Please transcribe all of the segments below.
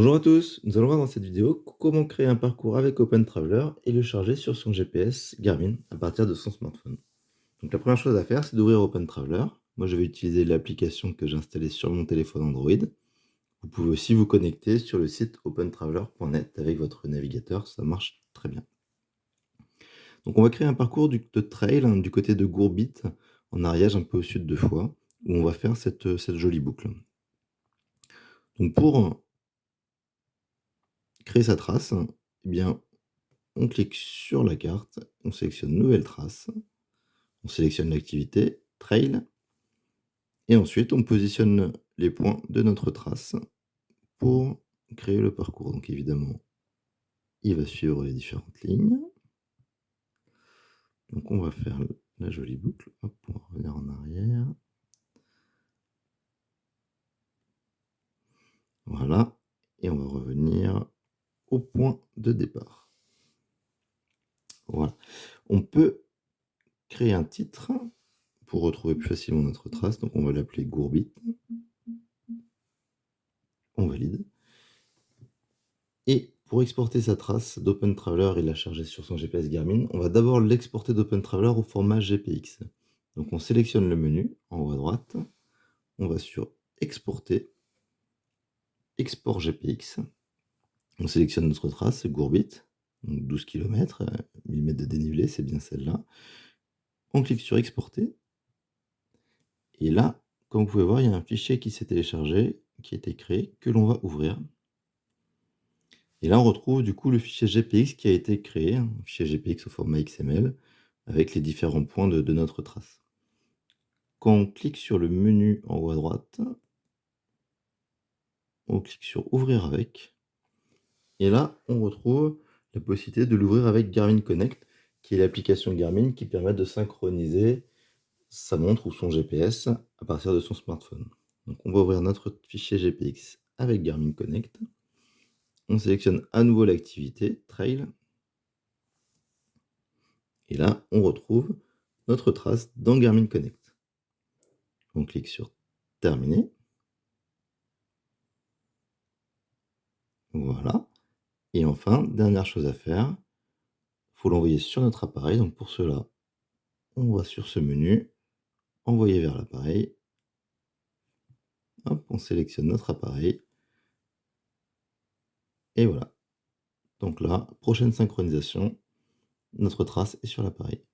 Bonjour à tous, nous allons voir dans cette vidéo comment créer un parcours avec Open Traveler et le charger sur son GPS Garmin à partir de son smartphone. Donc la première chose à faire, c'est d'ouvrir Open Traveler. Moi, je vais utiliser l'application que j'ai installée sur mon téléphone Android. Vous pouvez aussi vous connecter sur le site opentraveler.net avec votre navigateur, ça marche très bien. Donc on va créer un parcours de trail du côté de Gourbit, en Ariège, un peu au sud de Foix, où on va faire cette jolie boucle. Donc pour créer sa trace, eh bien, on clique sur la carte, on sélectionne nouvelle trace, on sélectionne l'activité trail et ensuite on positionne les points de notre trace pour créer le parcours. Donc évidemment, il va suivre les différentes lignes. Donc on va faire la jolie boucle. Hop, on va revenir en arrière. Voilà. Et on va revenir au point de départ. Voilà. On peut créer un titre pour retrouver plus facilement notre trace. Donc on va l'appeler Gourbit. On valide. Et pour exporter sa trace d'Open Traveler et la charger sur son GPS Garmin, on va d'abord l'exporter d'Open Traveler au format GPX. Donc on sélectionne le menu en haut à droite, on va sur Exporter, Export GPX, on sélectionne notre trace, Gourbit, donc 12 km, 1000 mètres de dénivelé, c'est bien celle-là. On clique sur Exporter, et là, comme vous pouvez voir, il y a un fichier qui s'est téléchargé, qui a été créé, que l'on va ouvrir. Et là, on retrouve du coup le fichier GPX qui a été créé, un fichier GPX au format XML, avec les différents points de notre trace. Quand on clique sur le menu en haut à droite, on clique sur Ouvrir avec, et là, on retrouve la possibilité de l'ouvrir avec Garmin Connect, qui est l'application Garmin qui permet de synchroniser sa montre ou son GPS à partir de son smartphone. Donc on va ouvrir notre fichier GPX avec Garmin Connect. On sélectionne à nouveau l'activité Trail. Et là, on retrouve notre trace dans Garmin Connect. On clique sur Terminer. Voilà. Et enfin, dernière chose à faire, il faut l'envoyer sur notre appareil. Donc pour cela, on va sur ce menu, envoyer vers l'appareil. Hop, on sélectionne notre appareil. Et voilà. Donc là, prochaine synchronisation, notre trace est sur l'appareil.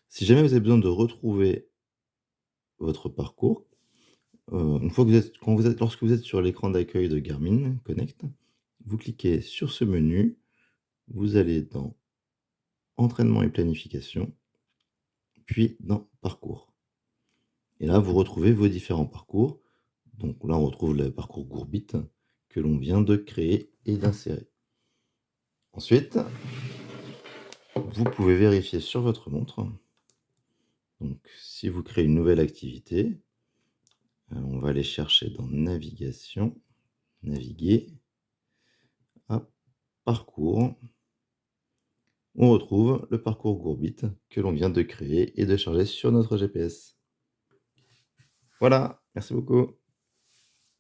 Si jamais vous avez besoin de retrouver votre parcours, une fois que lorsque vous êtes sur l'écran d'accueil de Garmin Connect, vous cliquez sur ce menu, vous allez dans Entraînement et planification, puis dans Parcours. Et là, vous retrouvez vos différents parcours. Donc là, on retrouve le parcours Gourbit que l'on vient de créer et d'insérer. Ensuite, vous pouvez vérifier sur votre montre. Donc, si vous créez une nouvelle activité, on va aller chercher dans Navigation, Naviguer, à Parcours. On retrouve le parcours Gourbit que l'on vient de créer et de charger sur notre GPS. Voilà, merci beaucoup.